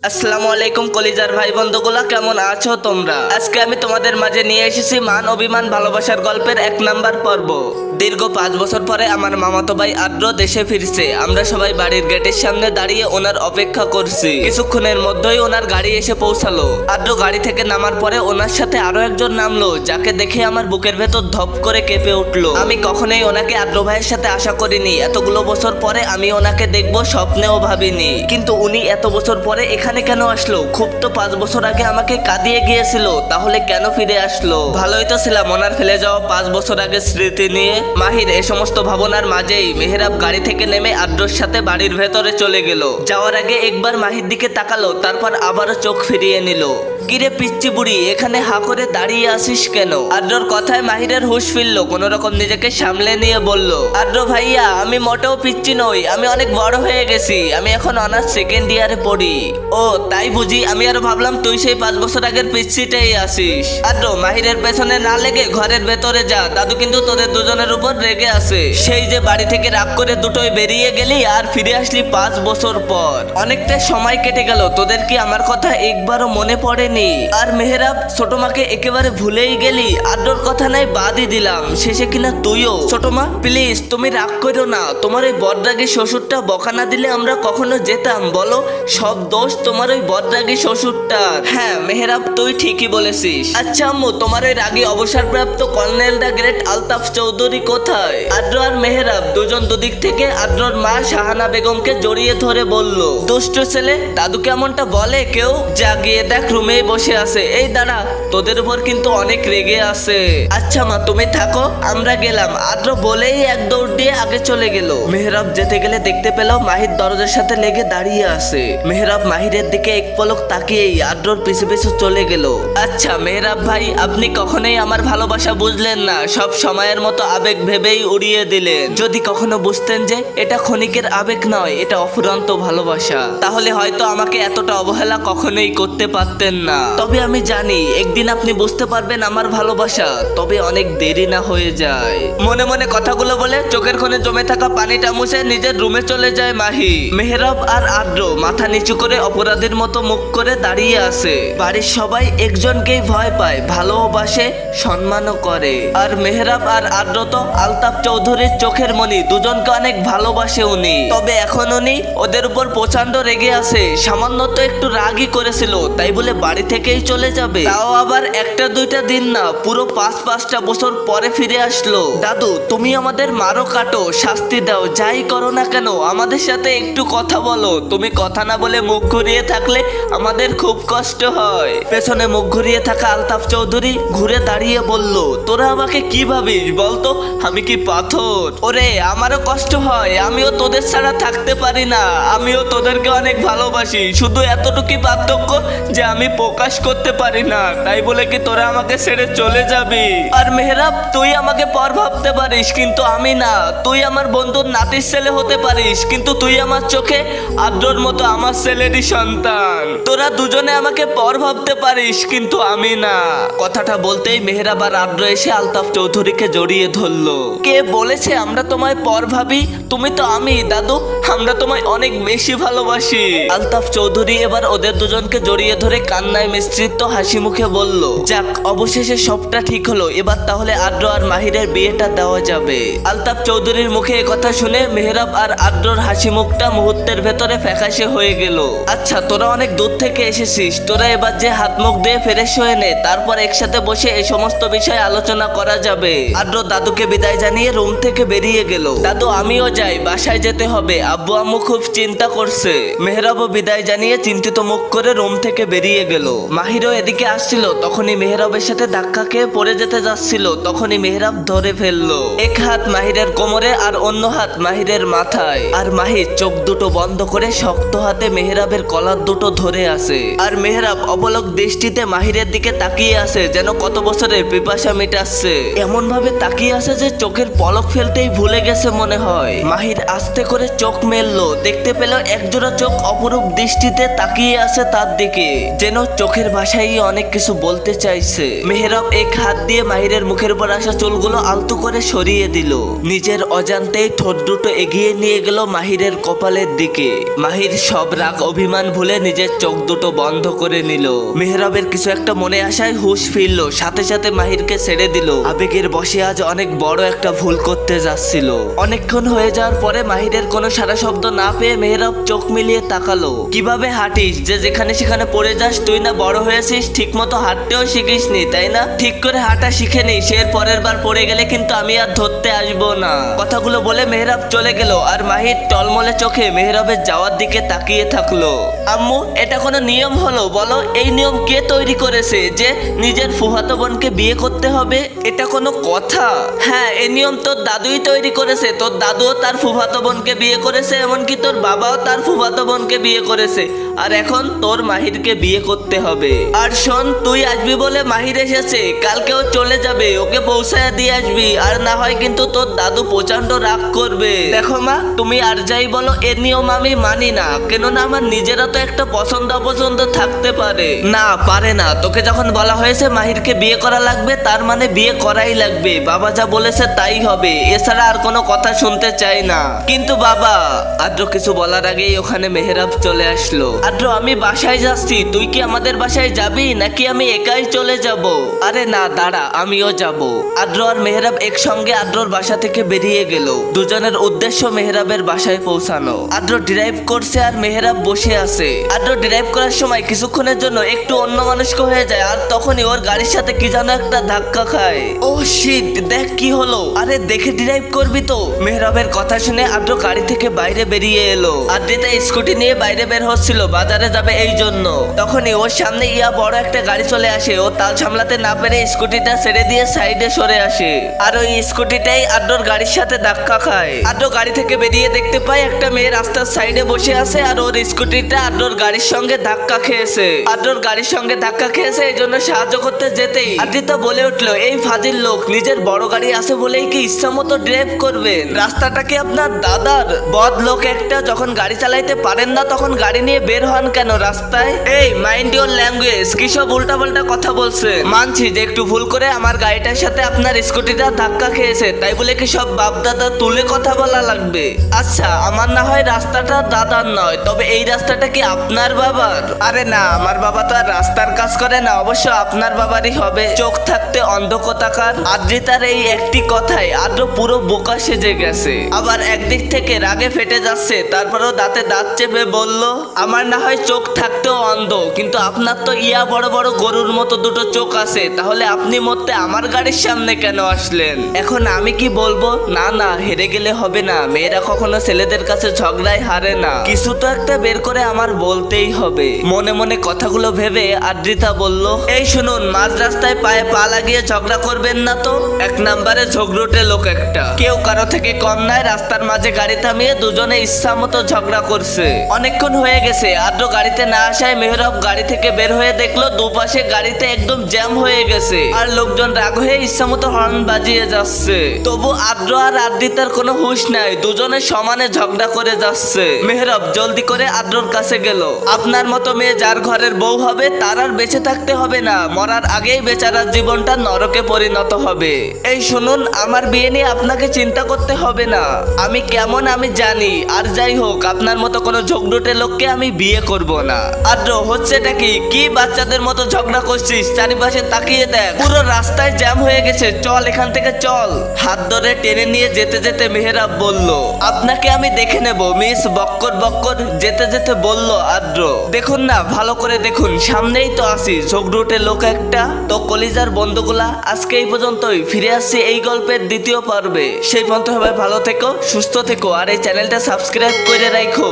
আসসালামু আলাইকুম কলিজার ভাই বন্ধুগুলা, কেমন আছো তোমরা? আজকে আমি তোমাদের মাঝে নিয়ে এসেছি মান অভিমান ভালোবাসার গল্পের 1 নাম্বার পর্ব। দীর্ঘ 5 বছর পরে আমার মামাতো ভাই আদ্র দেশে ফিরছে। আমরা সবাই বাড়ির গেটের সামনে দাঁড়িয়ে ওনার অপেক্ষা করছি। কিছুক্ষণের মধ্যেই ওনার গাড়ি এসে পৌঁছালো। আদ্র গাড়ি থেকে নামার পরে ওনার সাথে আরো একজন নামলো, যাকে দেখে আমার বুকের ভেতর ধপ করে কেঁপে উঠলো। আমি কখনোই ওনাকে আদ্র ভাইয়ের সাথে আশা করিনি। এতগুলো বছর পরে আমি ওনাকে দেখবো স্বপ্নেও ভাবিনি। কিন্তু উনি এত বছর পরে এখানে কেন আসলো? খুব তো 5 বছর আগে আমাকে কাঁদিয়ে গিয়েছিল, তাহলে কেন ফিরে আসলো? ভালোই তো ছিলাম ওনার ফেলে যাওয়া 5 বছর আগে স্মৃতি নিয়ে। মাহির এই সমস্ত ভাবনার মাঝেই মেহরাব গাড়ি থেকে নেমে আদ্রর সাথে বাড়ির ভেতরে চলে গেল। যাওয়ার আগে একবার মাহির দিকে তাকালো, তারপর আবারও চোখ ফিরিয়ে নিল। কিরে পিচ্চি বুড়ি, এখানে হা করে দাঁড়িয়ে আসিস কেন? আদ্রর কথায় মাহিরের হুঁশ ফিরল। কোন রকম নিজেকে সামলে নিয়ে বলল, আদ্র ভাইয়া, আমি মোটেও পিচ্চি নই, আমি অনেক বড় হয়ে গেছি। আমি এখন অনার্স 2nd ইয়ারে পড়ি। ও তাই বুঝি? আমি আরো ভাবলাম তুই সেই 5 বছর আগের পিচ্চিটাই আসিস। আদ্র, মাহিরের পেছনে না লেগে ঘরের ভেতরে যা, দাদু কিন্তু তোদের দুজনের উপর রেগে আছে। সেই যে বাড়ি থেকে রাগ করে দুটোই বেরিয়ে গেলি আর ফিরে আসলি 5 বছর পর। অনেকটা সময় কেটে গেল, তোদের কি আমার কথা একবারও মনে পড়েনি? আর মেহরাব, ছোট মাকে একেবারে ভুলেই গেলি। আদ্রর কথা নাই বাদই দিলাম, শেষে কিনা তুইও। ছোট মা প্লিজ, তুমি রাগ করো না। তোমার ওই বদরাগী শ্বশুরটা বকা না দিলে আমরা কখনো যেতাম বলো? সব দোষ তোমার ওই বদরাগী শ্বশুরটার। হ্যাঁ মেহরাব, তুই ঠিকই বলেছিস। আচ্ছা আম্মু, তোমার ওই রাগী অবসরপ্রাপ্ত colonel the great Altaf Chowdhury কোথায়? আদ্র আর মেহরাব দুজন দুদিক থেকে আদ্রর মা শাহানা বেগমকে জড়িয়ে ধরে বলল, দুষ্ট ছেলে, দাদু কেমনটা বলে কেউ? যা গিয়ে দেখ, রুমে বসে আছে। এই দাঁড়া, তোদের উপর কিন্তু অনেক রেগে আছে। আচ্ছা মা, তুমি থাকো, আমরা গেলাম। আদ্র বলেই এক দৌড় দিয়ে আগে চলে গেল। মেহরাব যেতে গেলে দেখতে পেল মাহির দরজার সাথে লেগে দাঁড়িয়ে আছে। মেহরাব মাহিরের দিকে এক পলক তাকিয়েই আদ্রর পিছু পিছু চলে গেল। আচ্ছা মেহরাব ভাই, আপনি কখনোই আমার ভালোবাসা বুঝলেন না, সব সময়ের মতো আবেগ ভেবেই উড়িয়ে দিলেন। যদি কখনো বুঝতেন যে এটা ক্ষণিকের আবেগ নয়, এটা অফুরন্ত ভালোবাসা, তাহলে হয়তো আমাকে এতটা অবহেলা কখনোই করতে পারতেন না। তবে আমি জানি একদিন আপনি বুঝতে পারবেন আমার ভালোবাসা, তবে অনেক দেরি না হয়ে যায়। মনে মনে কথাগুলো বলে চোখের কোণে জমে থাকা পানিটা মুছে নিজের রুমে চলে যায় মাহি। মেহরাব আর আদ্র মাথা নিচু করে অপরাধীর মতো মুখ করে দাঁড়িয়ে আছে। বাড়ির সবাই একজনকেই ভয় পায়, ভালোবাসে, সম্মানও করে। আর মেহরাব আর আদ্র তো আলতাফ চৌধুরীর চোখের মনি, দুজনকে অনেক ভালোবাসে উনি। তবে এখন উনি ওদের উপর প্রচন্ড রেগে আছে। সামান্য তো একটু রাগই করেছিল, তাই বলে বাড়ি থেকেই চলে যাবে? তাও আবার 1-2টা দিন না, পুরো 5-5টা বছর পরে ফিরে আসলো। দাদু, তুমি আমাদের মারো কাটো, শাস্তি দাও, যাই করো না কেন, আমাদের সাথে একটু কথা বলো। তুমি কথা না বলে মুখ ঘুরিয়ে থাকলে আমাদের খুব কষ্ট হয়। পেছনে মুখ ঘুরিয়ে থাকা আলতাফ চৌধুরী ঘুরে দাঁড়িয়ে বলল, তোরা আমাকে কি ভাবিস বলতো? আমি কি পাথর? ওরে, আমারও কষ্ট হয়, আমিও তোদের ছাড়া থাকতে পারি না। আমিও তোদেরকে অনেক ভালোবাসি, শুধু এতটুকুই পার্থক্য যে আমি প্রকাশ করতে পারি না। তাই বলে কি তোরা আমাকে ছেড়ে চলে যাবি? আর মেহরাব, তুই আমাকে পর ভাবতে পারিস, কিন্তু আমি না। তুই আমার বন্ধুর নাতির ছেলে হতে পারিস, কিন্তু তুই আমার চোখে আদ্রর মতো আমার ছেলেরই সন্তান। তোরা দুজনে আমাকে পর ভাবতে পারিস, কিন্তু আমি না। কথাটা বলতেই মেহরাব আর আদ্র এসে আলতাফ চৌধুরীকে জড়িয়ে ধরলো। কে বলেছে আমরা তোমায় পর ভাবি? তুমি তো আমি দাদু, আমরা তোমায় অনেক বেশি ভালোবাসি। আলতাফ চৌধুরী এবার ওদের দুজনকে জড়িয়ে ধরে কান্নায় মিশ্রিত হাসি মুখে বলল, যাক, অবশেষে সবটা ঠিক হলো। এবার তাহলে আদ্র আর মাহিরের বিয়েটা দেওয়া যাবে। আলতাফ চৌধুরীর মুখে কথা শুনে মেহরাব আর আদ্রর হাসি মুখটা মুহূর্তের ভেতরে ফ্যাকাশে হয়ে গেল। আচ্ছা, তোরা অনেক দূর থেকে এসেছিস, তোরা এবার যে হাত মুখ দিয়ে ফ্রেশ হয়ে নে, তারপর একসাথে বসে এই সমস্ত বিষয়ে আলোচনা করা যাবে। আদ্র দাদুকে বিদায় জানিয়ে রুম থেকে বেরিয়ে গেল। দাদু, আমিও যাই, বাসায় যেতে হবে, আব্বু আম্মু খুব চিন্তা করছে। মেহরাবও বিদায় জানিয়ে চিন্তিত মুখ করে রুম থেকে বেরিয়ে গেল। মাহিরও এদিকে আসছিল, তখনই মেহরাবের সাথে ধাক্কা খেয়ে পড়ে যেতে যাচ্ছিল। তখনই মেহরাব ধরে ফেললো। এক হাত মাহিরের কোমরে আর অন্য হাত মাহিরের মাথায়। আর মাহির চোখ দুটো বন্ধ করে শক্ত হাতে মেহরাবের কলার দুটো ধরে আছে। আর মেহরাব অপলক দৃষ্টিতে মাহিরের দিকে তাকিয়ে আছে, যেন কত বছরের পিপাসা মিটাচ্ছে। এমন ভাবে তাকিয়ে আছে যে চোখের পলক ফেলতেই ভুলে গেছে মনে হয়। মাহির আস্তে করে চোখ মেললো, দেখতে পেল একজোড়া চোখ অপরূপ দৃষ্টিতে তাকিয়ে আছে তার দিকে, যেন চোখের ভাষায় অনেক কিছু বলতে চাইছে। মেহরাব এক হাত দিয়ে মাহিরের মুখের উপর আসা চুলগুলো আলতো করে সরিয়ে দিল। নিজের অজান্তেই ঠোঁট দুটো এগিয়ে নিয়ে গেল মাহিরের কপালের দিকে। মাহির সব রাগ অভিমান ভুলে নিজের চোখ দুটো বন্ধ করে নিল। মেহরাবের কিছু একটা মনে আসায় হুঁশ ফিরল, সাথে সাথে মাহিরকে ছেড়ে দিল। আবেগের বশে আজ অনেক বড় একটা ভুল করতে যাচ্ছিল। অনেকক্ষণ হয়ে যাওয়ার পরে মাহিরের কোনো সারা শব্দ না পেয়ে মেহরাব চোখ মিলিয়ে তাকালো। কিভাবে হাঁটিস যে যেখানে সেখানে পড়ে যাস? তুই না বড় হয়েছিস, ঠিক মতো হাঁটতেও শিখিসনি তাই না? ঠিক করে হাঁটা শিখে নিস, এর পরের বার পড়ে গেলে কিন্তু আমি আর ধরতে আসবো না। কথাগুলো বলে মেহরাব চলে গেল আর মাহির টলমলে চোখে মেহরাবের যাওয়ার দিকে তাকিয়ে থাকলো। আম্মু, এটা কোনো নিয়ম হলো বলো? এই নিয়ম কে তৈরি করেছে যে নিজের ফুফাতো বোনকে বিয়ে করতে হবে? এটা কোনো কথা? হ্যাঁ, এই নিয়ম তোর দাদুই তৈরি করেছে। তোর দাদুও তার ফুফাতো বোনকে বিয়ে করেছে, এমনকি তোর বাবাও তার ফুফাতো বোনকে বিয়ে করেছে। আর এখন তোর মাহিরকে বিয়ে করতে হবে। আর শোন, তুই আসবি বলে মাহির এসেছে, কালকেও চলে যাবে, ওকে পৌঁছায় দিয়ে আসবি। আর না হয় কিন্তু তোর দাদু প্রচন্ড রাগ করবে। দেখো মা, তুমি আর যাই বলো, এর নিয়ম আমি মানি না। কেননা আমার নিজেরা তো একটা পছন্দ অপছন্দ থাকতে পারে। না, পারে না। তোকে যখন বলা হয়েছে মাহিরকে বিয়ে করা লাগবে, তার মানে বিয়ে করাই লাগবে। বাবা যা বলেছে তাই হবে, এছাড়া আর কোনো কথা শুনতে চাই না। কিন্তু বাবা, আদ্র কিছু বলার আগেই ওখানে মেহরাব চলে আসলো। আদ্র, আমি বাসায় যাচ্ছি, তুই কি আমাদের বাসায় যাবি নাকি আমি একাই চলে যাব? আরে না, দাঁড়া, আমিও যাব। আদ্র আর মেহরাব একসঙ্গে আদ্রর বাসা থেকে বেরিয়ে গেল। দুজনের উদ্দেশ্য মেহরাবের বাসায় পৌঁছানো। আদ্র ড্রাইভ করছে আর মেহরাব বসে আছে। আদ্র ড্রাইভ করার সময় কিছুক্ষণের জন্য একটু অন্যমনস্ক হয়ে যায় আর তখনই ওর গাড়ির সাথে কি যেন একটা ধাক্কা খায়। ও শিট, দেখ কি হলো। আরে দেখে ড্রাইভ করবি তো। মেহরাবের কথা শুনে আদ্র গাড়ি থেকে বাইরে বেরিয়ে এলো। আদ্রিতা স্কুটি নিয়ে বাইরে বের হচ্ছিল, বাজারে যাবে এই জন্য। তখনই ওর সামনে বড় একটা গাড়ি চলে আসে। ও তাল সামলাতে না পেরে স্কুটিটা ছেড়ে দিয়ে সাইডে সরে আসে আর ওই স্কুটিটাই আদ্রর গাড়ির সাথে ধাক্কা খায়। আদ্র গাড়ি থেকে বেরিয়ে দেখতে পায় একটা মেয়ে রাস্তার সাইডে বসে আছে আর ওর স্কুটিটা আদ্রর গাড়ির সঙ্গে ধাক্কা খেয়েছে। আদ্রর গাড়ির সঙ্গে ধাক্কা খেয়েছে, এই জন্য সাহায্য করতে যেতেই আদ্রিতা বলে উঠলো, এই ফাজিল লোক, নিজের বড় গাড়ি আছে বলেই কি ইচ্ছা মতো ড্রাইভ করবেন? রাস্তাটা কি আপনার দাদার? বদ লোক একটা, যখন গাড়ি চালাইতে পারেন না তখন গাড়ি নিয়ে বের হন কেন রাস্তায়? এই মাইন্ড ইওর ল্যাঙ্গুয়েজ, কি সব উল্টা পাল্টা কথা বলছে? মানছি যে একটু ভুল করে আমার গাড়িটার সাথে আপনার স্কুটিটা ধাক্কা খেয়েছে, তাই বলে কি সব বাপ দাদা তুলে কথা বলা লাগবে? আচ্ছা, আমার না হয় রাস্তাটা দাদার নয়, তবে এই রাস্তাটা কি আপনার বাবার? আরে না, আমার বাবা তো আর রাস্তার কাজ করে না, অবশ্য আপনার বাবারই হবে। চোখ থাকতে অন্ধ কথাকার। আদ্রিতার এই একটি কথায় আদ্র পুরো বোকা সেজে গেছে। আবার একদিক থেকে রাগে ফেটে যাচ্ছে, তারপরেও দাঁতে দাঁত চেপে বলল, আমার না হয় চোখ থাকতেও অন্ধ, কিন্তু আপনার তো বড় বড় গরুর মতো দুটো চোখ আছে, তাহলে আপনি মরতে আমার গাড়ির সামনে কেন আসলেন? এখন আমি কি বলবো? না না, হেরে গেলে হবে না। মেয়েরা কখনো ছেলেদের কাছে ঝগড়ায় হারে না, কিছু তো একটা বের করে আমার বলতেই হবে। মনে মনে কথাগুলো ভেবে আদ্রিতা বলল, এই শুনুন, মাঝ রাস্তায় পায়ে পা লাগিয়ে ঝগড়া করবেন না তো। এক নম্বরে ঝগড়ুটে লোক একটা, কেউ কারো থেকে কম নয়। রাস্তার মাঝে গাড়ি থামিয়ে দুজনে ইচ্ছা মতো ঝগড়া করছে। অনেকক্ষণ হয়ে গেছে, আদ্র গাড়িতে না আসায় মেহরাব গাড়ি থেকে বের হয়ে দেখলো দুপাশে গাড়িতে একদম জ্যাম হয়ে গেছে আর লোকজন রাগ হয়ে ইচ্ছা মতো হর্ন বাজিয়ে যাচ্ছে। তবু আদ্র আর আদ্রিতার কোনো হুঁশ নাই, দুজনে সমানে ঝগড়া করে যাচ্ছে। মেহরাব জলদি করে আদ্রর কাছে গেল। আপনার মতো মেয়ে যার ঘরের বউ হবে তার আর বেঁচে থাকতে হবে না, মরার আগেই বেচারার জীবনটা নরকে পরিণত হবে। এই শুনুন, আমার বিয়ে নিয়ে আপনাকে চিন্তা করতে হবে না, আমি কেমন আমি জানি। আর যাই হোক, আপনার মতো কোনো ঝগড়ুটে লোককে আমি বিয়ে করব না। আদ্র, হচ্ছেটা কি? কি বাচ্চাদের মতো ঝগড়া করছিস? চারিপাশে তাকিয়ে দেখ, পুরো রাস্তায় জ্যাম হয়ে গেছে, চল এখান থেকে চল। হাত ধরে টেনে নিয়ে যেতে যেতে মেহরাব বলল, আপনাকে আমি দেখে নেব মিস। বক্কর বক্কর যেতে যেতে বলল আদ্র, দেখুন না, ভালো করে দেখুন, সামনেই তো আছি, ঝগড়ুটে লোক একটা। তো কলিজার বন্ধুগুলা, আজকে এই পর্যন্তই। ফিরে আসছি এই গল্পের দ্বিতীয় পর্বে। সেই পর্যন্ত সবাই ভালো থেকো, সুস্থ থেকো আর এই চ্যানেলটা সাবস্ক্রাইব করে রাখো।